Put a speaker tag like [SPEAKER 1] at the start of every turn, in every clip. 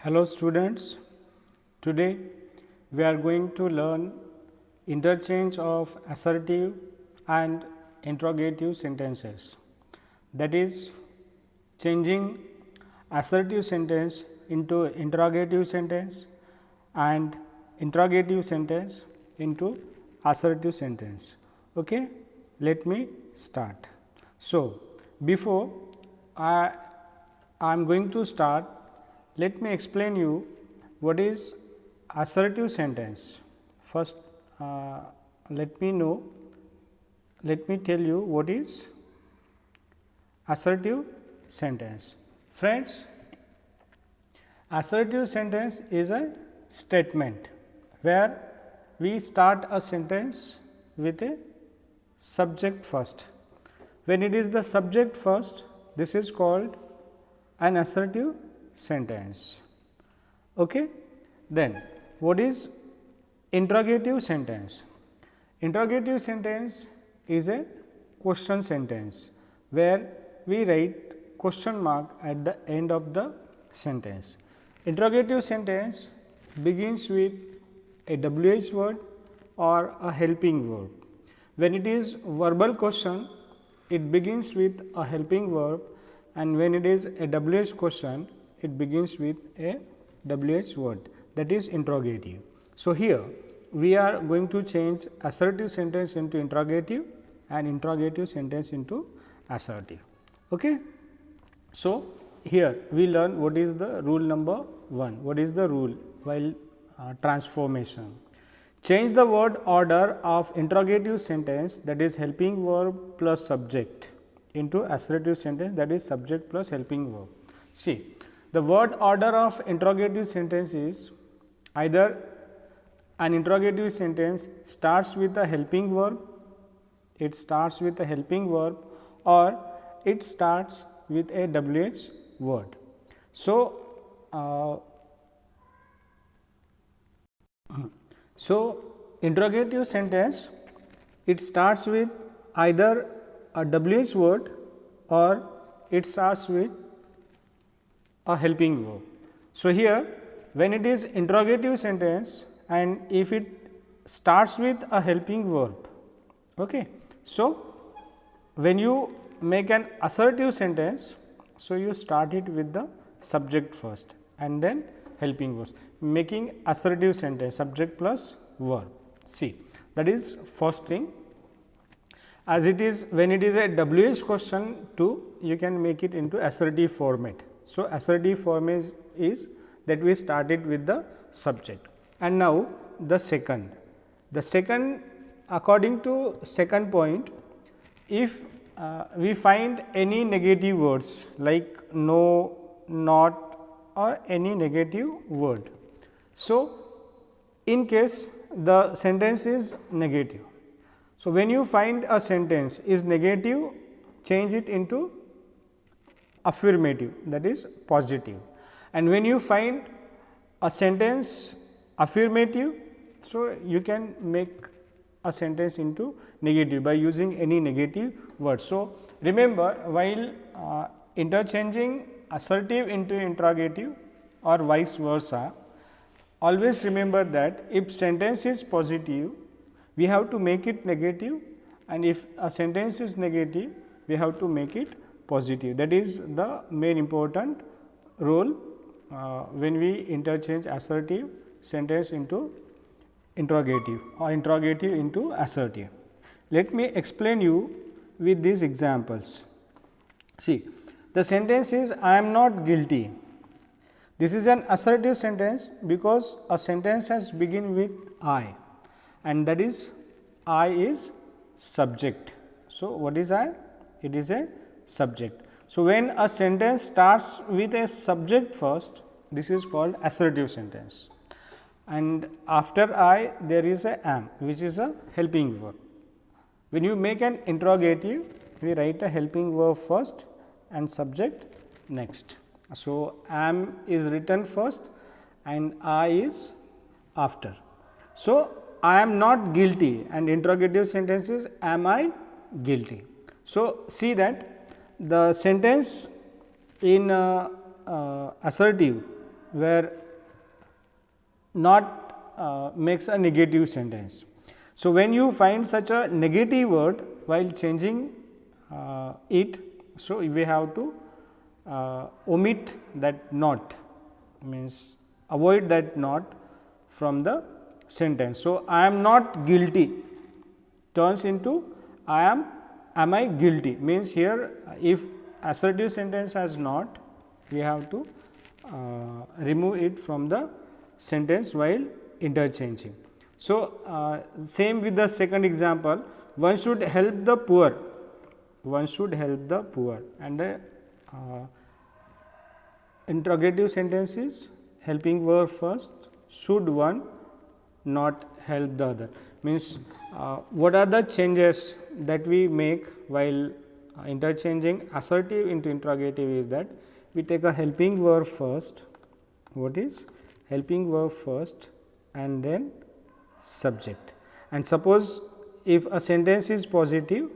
[SPEAKER 1] Hello students, today we are going to learn interchange of assertive and interrogative sentences, that is changing assertive sentence into interrogative sentence and interrogative sentence into assertive sentence. Okay? Let me start. So, before I am going to start, let me explain you what is assertive sentence. First, let me tell you what is assertive sentence. Friends, assertive sentence is a statement where we start a sentence with a subject first. When it is the subject first, this is called an assertive sentence. Okay? Then what is interrogative sentence? Interrogative sentence is a question sentence where we write question mark at the end of the sentence. Interrogative sentence begins with a WH word or a helping verb. When it is verbal question, it begins with a helping verb, and when it is a WH question, it begins with a WH word, that is interrogative. So, here we are going to change assertive sentence into interrogative and interrogative sentence into assertive. Okay? So, here we learn what is the rule number 1. What is the rule while transformation? Change the word order of interrogative sentence, that is helping verb plus subject, into assertive sentence, that is subject plus helping verb. See, the word order of interrogative sentence is either an interrogative sentence starts with a helping verb, or it starts with a WH word. So, interrogative sentence, it starts with either a WH word or it starts with a helping verb. So, here when it is interrogative sentence and if it starts with a helping verb, okay. So, when you make an assertive sentence, so you start it with the subject first and then helping verbs, making assertive sentence subject plus verb. See, that is first thing. As it is, when it is a WH question too, you can make it into assertive format. So, assertive format is that we started with the subject. And now, the second according to second point, if we find any negative words like no, not, or any negative word. So, in case the sentence is negative. So, when you find a sentence is negative, change it into affirmative, that is positive, and when you find a sentence affirmative, so you can make a sentence into negative by using any negative word. So, remember, while interchanging assertive into interrogative or vice versa, always remember that if sentence is positive, we have to make it negative, and if a sentence is negative, we have to make it positive. That is the main important role when we interchange assertive sentence into interrogative or interrogative into assertive. Let me explain you with these examples. See, the sentence is I am not guilty. This is an assertive sentence because a sentence has begin with I, and that is I is subject. So, what is I? It is a subject. So, when a sentence starts with a subject first, this is called assertive sentence, and after I there is a am, which is a helping verb. When you make an interrogative, we write a helping verb first and subject next. So, am is written first and I is after. So, I am not guilty, and interrogative sentence is am I guilty. So, see that the sentence in assertive where not makes a negative sentence. So, when you find such a negative word while changing it, so we have to omit that not, means avoid that not from the sentence. So, I am not guilty turns into am I guilty, means here if assertive sentence has not, we have to remove it from the sentence while interchanging. So, same with the second example, one should help the poor, one should help the poor, and the interrogative sentence is helping verb first, should one not help the other, means what are the changes that we make while interchanging assertive into interrogative is that we take a helping verb first, what is helping verb first and then subject, and suppose if a sentence is positive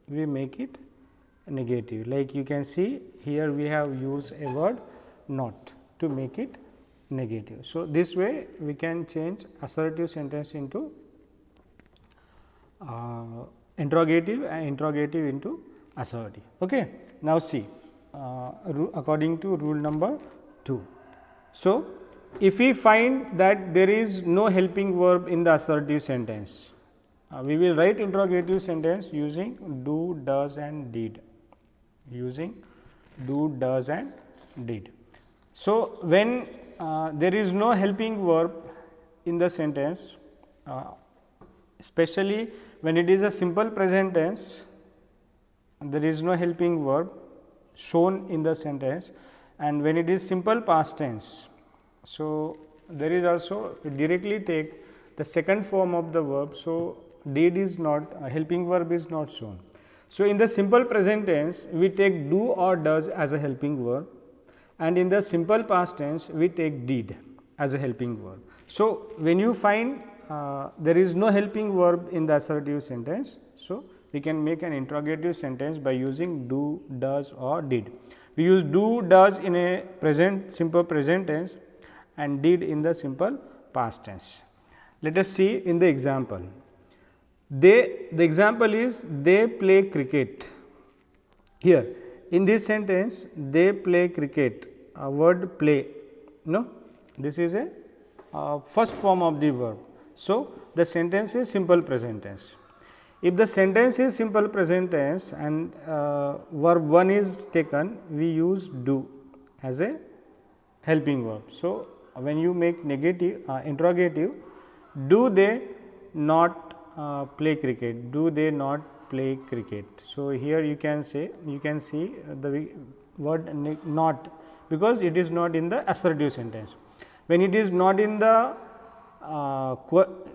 [SPEAKER 1] we make it negative, like you can see here we have used a word not to make it negative. So, this way we can change assertive sentence into interrogative and interrogative into assertive. Okay. Now, see according to rule number 2. So, if we find that there is no helping verb in the assertive sentence, we will write interrogative sentence using do, does and did, using do, does and did. So, when there is no helping verb in the sentence, especially when it is a simple present tense, there is no helping verb shown in the sentence, and when it is simple past tense. So, there is also directly take the second form of the verb. So, did is not helping verb is not shown. So, in the simple present tense we take do or does as a helping verb, and in the simple past tense we take did as a helping verb. So, when you find there is no helping verb in the assertive sentence, so we can make an interrogative sentence by using do, does or did. We use do, does in a present simple present tense and did in the simple past tense. Let us see in the example. The example is they play cricket. Here in this sentence they play cricket, a word play, no, this is a first form of the verb. So, the sentence is simple present tense. If the sentence is simple present tense and verb 1 is taken, we use do as a helping verb. So, when you make negative interrogative, do they not play cricket, do they not play cricket. So, here you can say, you can see the word not, because it is not in the assertive sentence. When it is not in the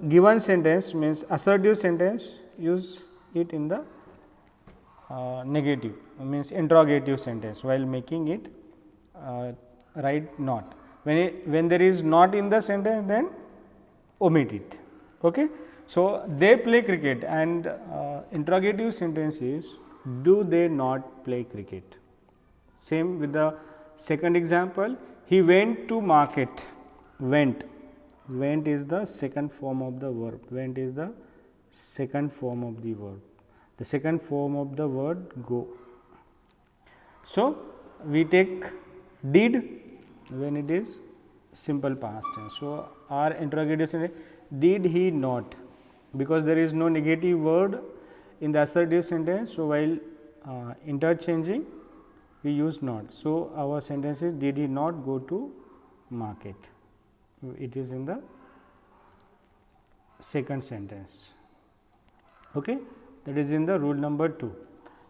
[SPEAKER 1] given sentence, means assertive sentence, use it in the negative, means interrogative sentence while making it write not. When there is not in the sentence, then omit it. Okay. So, they play cricket, and interrogative sentence is do they not play cricket. Same with the second example, he went to market. Went is the second form of the verb, went is the second form of the verb, the second form of the word go. So, we take did when it is simple past tense. So, our interrogative sentence, did he not, because there is no negative word in the assertive sentence. So, while interchanging we use not. So, our sentence is did he not go to market, it is in the second sentence. Okay. That is in the rule number 2.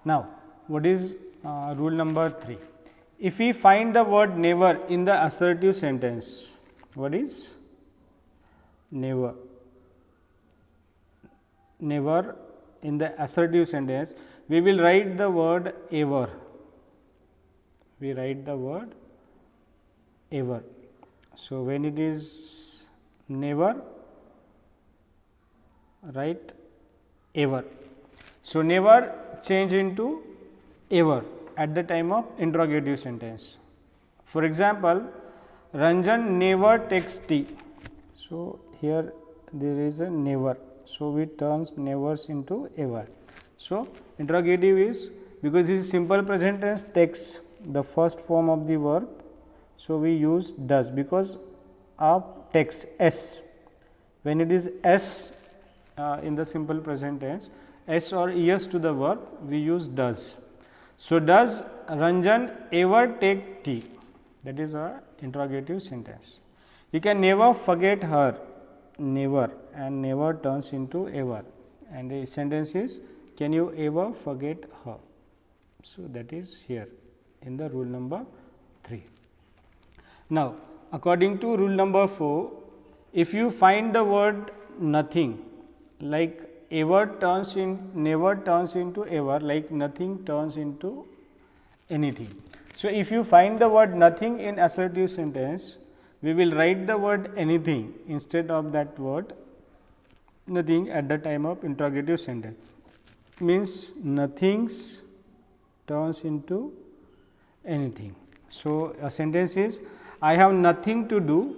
[SPEAKER 1] Now, what is rule number 3? If we find the word never in the assertive sentence, what is never? Never in the assertive sentence, we will write the word ever. We write the word ever. So, when it is never, write ever. So, never change into ever at the time of interrogative sentence. For example, Ranjan never takes tea. So, here there is a never. So, we turns nevers into ever. So, interrogative is, because this is simple present tense, takes the first form of the verb. So, we use does, because of takes s. When it is s in the simple present tense, s or es to the verb, we use does. So, does Ranjan ever take tea? That is a interrogative sentence. You can never forget her, never, and never turns into ever, and the sentence is, can you ever forget her? So, that is here in the rule number 3. Now, according to rule number 4, if you find the word nothing, like ever turns in, never turns into ever, like nothing turns into anything. So, if you find the word nothing in assertive sentence, we will write the word anything instead of that word nothing at the time of interrogative sentence. Means nothings turns into anything. So, a sentence is, I have nothing to do,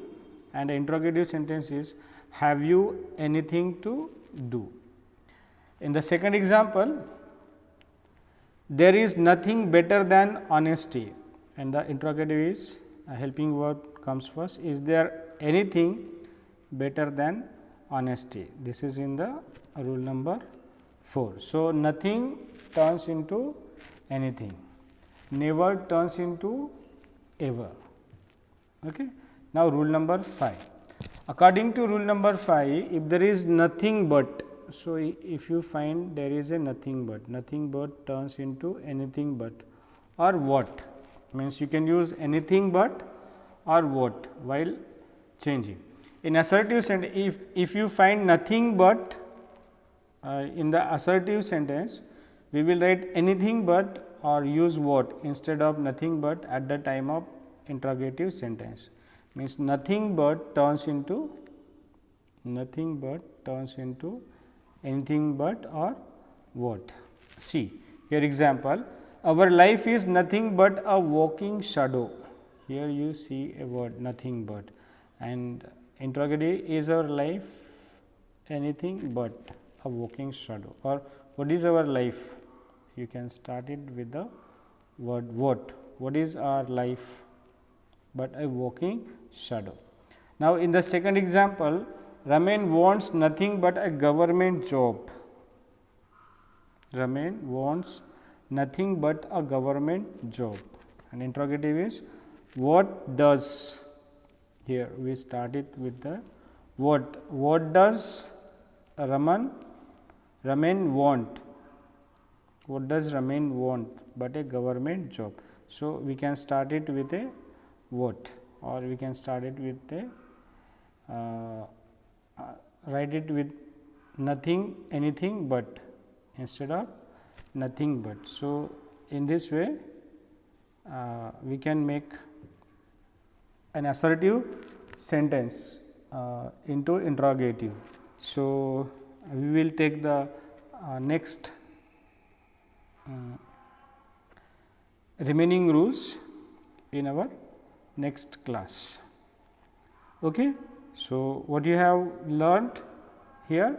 [SPEAKER 1] and the interrogative sentence is, have you anything to do. In the second example, there is nothing better than honesty, and the interrogative is, a helping word comes first, is there anything better than honesty. This is in the rule number 4. So, nothing turns into anything, never turns into ever. Okay. Now, rule number 5. According to rule number 5, if there is nothing but, so if you find there is a nothing but turns into anything but or what, means you can use anything but or what while changing. In assertive sentence, if you find nothing but in the assertive sentence, we will write anything but or use what instead of nothing but at the time of interrogative sentence. Means nothing but turns into anything but or what. See here example, our life is nothing but a walking shadow. Here you see a word nothing but, and interrogative, is our life anything but a walking shadow, or what is our life? You can start it with the word what. What is our life but a walking shadow. Now, in the second example, Raman wants nothing but a government job. Raman wants nothing but a government job, and interrogative is, what does, here we start it with the what does Raman want, what does Raman want but a government job. So, we can start it with a what, or we can start it with a write it with nothing anything but instead of nothing but. So, in this way we can make an assertive sentence into interrogative. So, we will take the next remaining rules in our next class. Okay. So, what you have learnt here,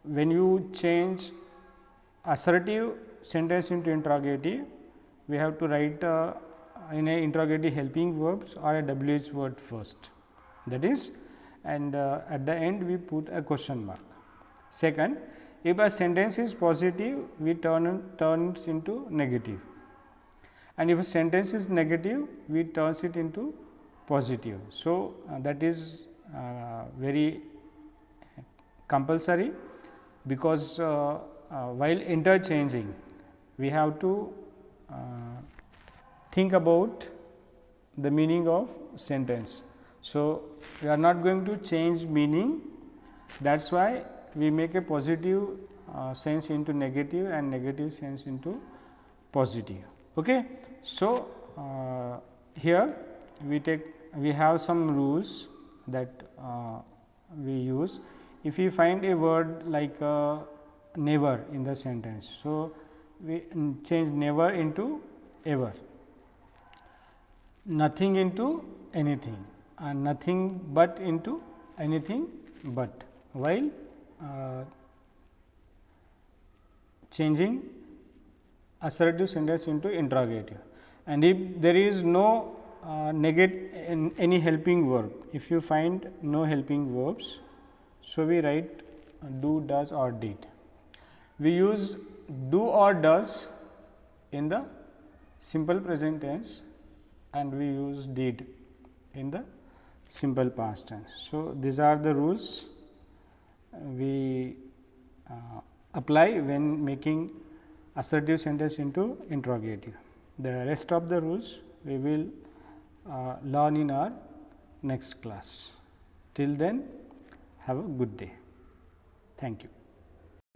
[SPEAKER 1] when you change assertive sentence into interrogative, we have to write in a interrogative helping verbs or a WH word first, that is, and at the end we put a question mark. Second, if a sentence is positive, we turn it into negative, and if a sentence is negative, we turn it into positive. So, that is very compulsory, because while interchanging we have to think about the meaning of sentence. So, we are not going to change meaning, that is why we make a positive sense into negative and negative sense into positive. Okay. So, here we have some rules that we use. If we find a word like never in the sentence, so we change never into ever. nothing into anything and nothing but into anything but, while changing assertive sentence into interrogative. And if there is no any helping verb, if you find no helping verbs, so we write do, does or did. We use do or does in the simple present tense and we use did in the simple past tense. So, these are the rules we apply when making assertive sentence into interrogative. The rest of the rules we will learn in our next class. Till then, have a good day. Thank you.